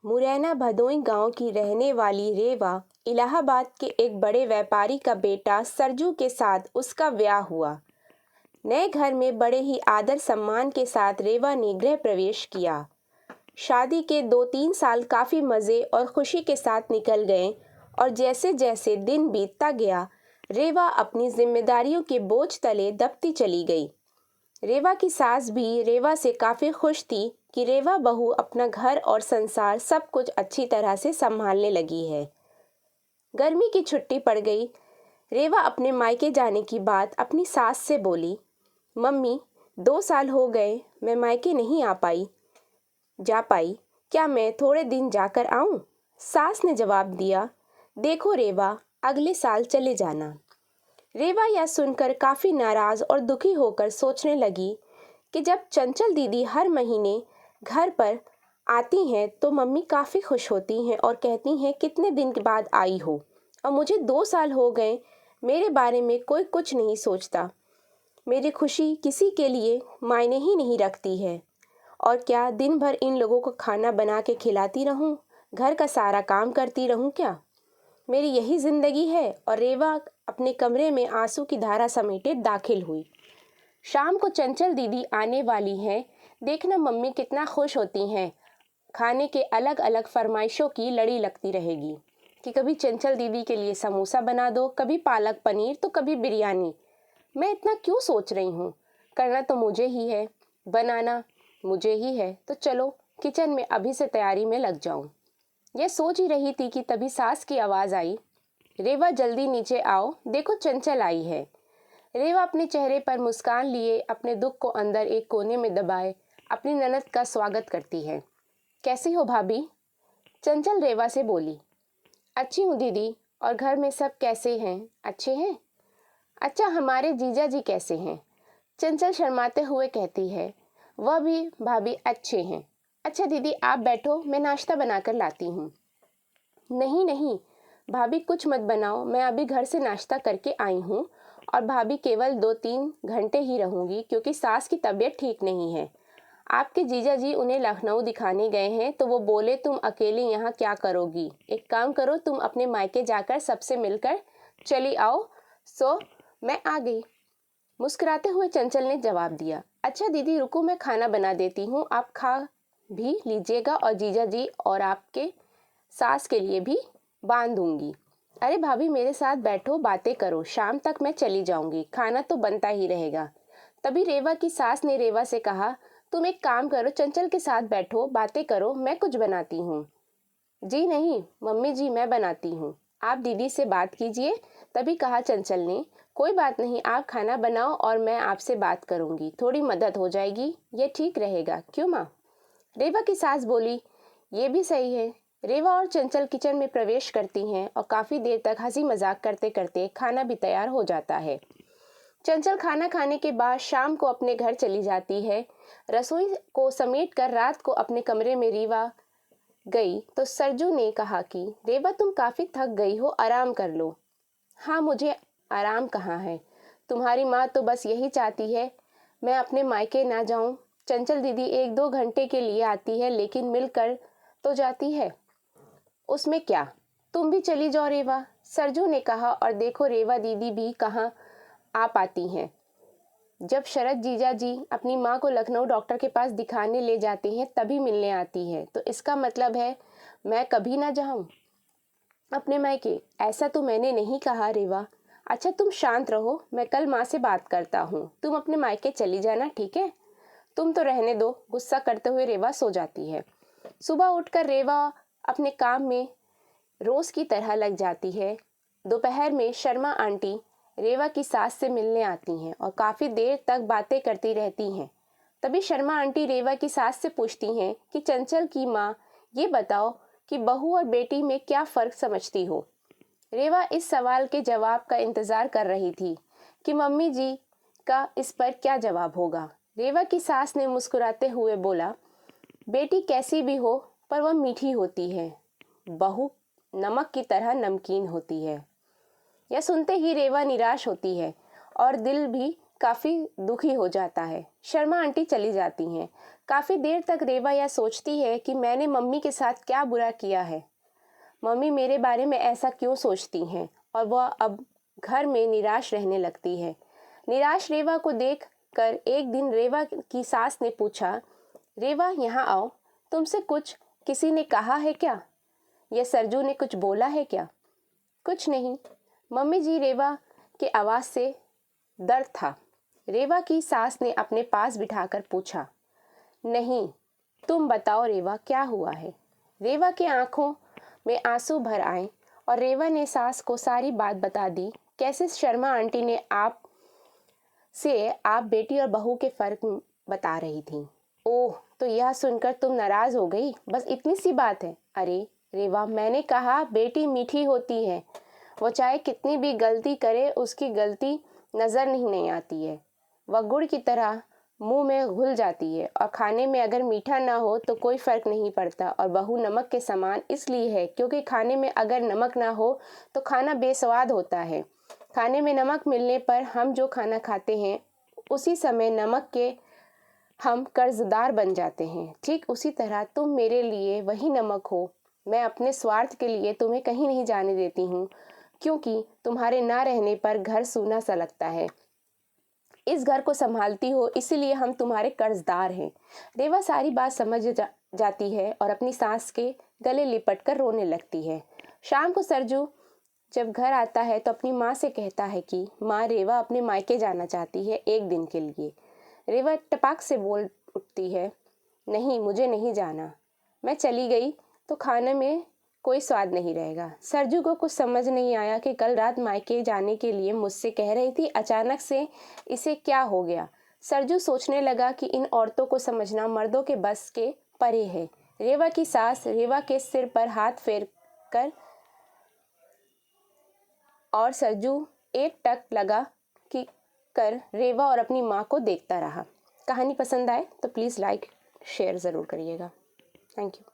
मुरैना भदोई गांव की रहने वाली रेवा इलाहाबाद के एक बड़े व्यापारी का बेटा सरजू के साथ उसका ब्याह हुआ। नए घर में बड़े ही आदर सम्मान के साथ रेवा ने गृह प्रवेश किया। शादी के 2-3 साल काफ़ी मज़े और खुशी के साथ निकल गए और जैसे जैसे दिन बीतता गया रेवा अपनी जिम्मेदारियों के बोझ तले दबती चली गई। रेवा की सास भी रेवा से काफ़ी खुश थी कि रेवा बहू अपना घर और संसार सब कुछ अच्छी तरह से संभालने लगी है। गर्मी की छुट्टी पड़ गई। रेवा अपने मायके जाने की बात अपनी सास से बोली। मम्मी, 2 साल हो गए मैं मायके नहीं जा पाई, क्या मैं थोड़े दिन जाकर आऊं? सास ने जवाब दिया, देखो रेवा, अगले साल चले जाना। रेवा यह सुनकर काफ़ी नाराज़ और दुखी होकर सोचने लगी कि जब चंचल दीदी हर महीने घर पर आती हैं तो मम्मी काफ़ी खुश होती हैं और कहती हैं कितने दिन के बाद आई हो, और मुझे 2 साल हो गए मेरे बारे में कोई कुछ नहीं सोचता। मेरी खुशी किसी के लिए मायने ही नहीं रखती है। और क्या दिन भर इन लोगों को खाना बना के खिलाती रहूं, घर का सारा काम करती रहूं क्या? मेरी यही ज़िंदगी है। और रेवा अपने कमरे में आंसू की धारा समेटे दाखिल हुई। शाम को चंचल दीदी आने वाली हैं, देखना मम्मी कितना खुश होती हैं। खाने के अलग अलग फरमाइशों की लड़ी लगती रहेगी कि कभी चंचल दीदी के लिए समोसा बना दो, कभी पालक पनीर तो कभी बिरयानी। मैं इतना क्यों सोच रही हूँ, करना तो मुझे ही है, बनाना मुझे ही है, तो चलो किचन में अभी से तैयारी में लग जाऊँ। यह सोच ही रही थी कि तभी सास की आवाज़ आई, रेवा जल्दी नीचे आओ, देखो चंचल आई है। रेवा अपने चेहरे पर मुस्कान लिए अपने दुख को अंदर एक कोने में दबाए अपनी ननद का स्वागत करती है। कैसी हो भाभी? चंचल रेवा से बोली। अच्छी हूँ दीदी, और घर में सब कैसे हैं? अच्छे हैं? अच्छा, हमारे जीजा जी कैसे हैं? चंचल शर्माते हुए कहती है। वह भी भाभी अच्छे हैं। अच्छा दीदी आप बैठो, मैं नाश्ता बनाकर लाती हूँ। नहीं नहीं भाभी, कुछ मत बनाओ, मैं अभी घर से नाश्ता करके आई हूँ और भाभी केवल 2-3 घंटे ही रहूँगी क्योंकि सास की तबीयत ठीक नहीं है। आपके जीजा जी उन्हें लखनऊ दिखाने गए हैं तो वो बोले तुम अकेली यहाँ क्या करोगी, एक काम करो तुम अपने मायके जाकर सबसे मिलकर चली आओ। सो मैं आ गई। मुस्कुराते हुए चंचल ने जवाब दिया। अच्छा दीदी रुको, मैं खाना बना देती हूँ, आप खा भी लीजिएगा और जीजा जी और आपके सास के लिए भी बांध दूंगी। अरे भाभी मेरे साथ बैठो, बातें करो, शाम तक मैं चली जाऊंगी, खाना तो बनता ही रहेगा। तभी रेवा की सास ने रेवा से कहा, तुम एक काम करो, चंचल के साथ बैठो, बातें करो, मैं कुछ बनाती हूँ। जी नहीं मम्मी जी, मैं बनाती हूँ, आप दीदी से बात कीजिए। तभी कहा चंचल ने, कोई बात नहीं, आप खाना बनाओ और मैं आपसे बात करूँगी, थोड़ी मदद हो जाएगी, ये ठीक रहेगा, क्यों माँ? रेवा की सास बोली, ये भी सही है। रेवा और चंचल किचन में प्रवेश करती हैं और काफ़ी देर तक हंसी मजाक करते करते खाना भी तैयार हो जाता है। चंचल खाना खाने के बाद शाम को अपने घर चली जाती है। रसोई को समेट कर रात को अपने कमरे में रेवा गई तो सरजू ने कहा कि रेवा तुम काफ़ी थक गई हो, आराम कर लो। हाँ, मुझे आराम कहाँ है, तुम्हारी माँ तो बस यही चाहती है मैं अपने मायके ना जाऊँ। चंचल दीदी 1-2 घंटे के लिए आती है लेकिन मिलकर तो जाती है, उसमें क्या, तुम भी चली जाओ रेवा, सरजू ने कहा। और देखो रेवा दीदी भी कहाँ आ पाती हैं। जब शरद जीजा जी अपनी माँ को लखनऊ डॉक्टर के पास दिखाने ले जाते हैं तभी मिलने आती है, तो इसका मतलब है मैं कभी ना जाऊं अपने मायके? ऐसा तो मैंने नहीं कहा रेवा। अच्छा तुम शांत रहो, मैं कल माँ से बात करता हूँ, तुम अपने मायके चली जाना, ठीक है? तुम तो रहने दो। गुस्सा करते हुए रेवा सो जाती है। सुबह उठकर रेवा अपने काम में रोज की तरह लग जाती है। दोपहर में शर्मा आंटी रेवा की सास से मिलने आती हैं और काफ़ी देर तक बातें करती रहती हैं। तभी शर्मा आंटी रेवा की सास से पूछती हैं कि चंचल की माँ, ये बताओ कि बहू और बेटी में क्या फ़र्क समझती हो? रेवा इस सवाल के जवाब का इंतज़ार कर रही थी कि मम्मी जी का इस पर क्या जवाब होगा। रेवा की सास ने मुस्कुराते हुए बोला, बेटी कैसी भी हो पर वह मीठी होती है, बहू नमक की तरह नमकीन होती है। यह सुनते ही रेवा निराश होती है और दिल भी काफ़ी दुखी हो जाता है। शर्मा आंटी चली जाती हैं। काफ़ी देर तक रेवा यह सोचती है कि मैंने मम्मी के साथ क्या बुरा किया है। मम्मी मेरे बारे में ऐसा क्यों सोचती हैं, और वह अब घर में निराश रहने लगती है। निराश रेवा को देख कर एक दिन रेवा की सास ने पूछा, रेवा यहाँ आओ, तुमसे कुछ किसी ने कहा है क्या? यह सरजू ने कुछ बोला है क्या? कुछ नहीं मम्मी जी, रेवा के आवाज़ से दर्द था। रेवा की सास ने अपने पास बिठाकर पूछा, नहीं तुम बताओ रेवा, क्या हुआ है? रेवा के आंखों में आंसू भर आए और रेवा ने सास को सारी बात बता दी, कैसे शर्मा आंटी ने आप बेटी और बहू के फर्क बता रही थी। ओह, तो यह सुनकर तुम नाराज हो गई? बस इतनी सी बात है? अरे रेवा, मैंने कहा बेटी मीठी होती है, वो चाहे कितनी भी गलती करे उसकी गलती नज़र नहीं आती है। वह गुड़ की तरह मुंह में घुल जाती है, और खाने में अगर मीठा ना हो तो कोई फ़र्क नहीं पड़ता। और बहू नमक के समान इसलिए है क्योंकि खाने में अगर नमक ना हो तो खाना बेस्वाद होता है। खाने में नमक मिलने पर हम जो खाना खाते हैं उसी समय नमक के हम कर्जदार बन जाते हैं। ठीक उसी तरह तुम मेरे लिए वही नमक हो। मैं अपने स्वार्थ के लिए तुम्हें कहीं नहीं जाने देती हूँ, क्योंकि तुम्हारे ना रहने पर घर सूना सा लगता है। इस घर को संभालती हो, इसीलिए हम तुम्हारे कर्जदार हैं। रेवा सारी बात समझ जाती है और अपनी सास के गले लिपट कर रोने लगती है। शाम को सरजू जब घर आता है तो अपनी माँ से कहता है कि माँ, रेवा अपने मायके जाना चाहती है एक दिन के लिए। रेवा टपाक से बोल उठती है, नहीं मुझे नहीं जाना, मैं चली गई तो खाने में कोई स्वाद नहीं रहेगा। सरजू को कुछ समझ नहीं आया कि कल रात मायके जाने के लिए मुझसे कह रही थी, अचानक से इसे क्या हो गया। सरजू सोचने लगा कि इन औरतों को समझना मर्दों के बस के परे है। रेवा की सास रेवा के सिर पर हाथ फेर कर और सरजू एक टक लगा कि कर रेवा और अपनी माँ को देखता रहा। कहानी पसंद आए तो प्लीज़ लाइक शेयर ज़रूर करिएगा। Thank you.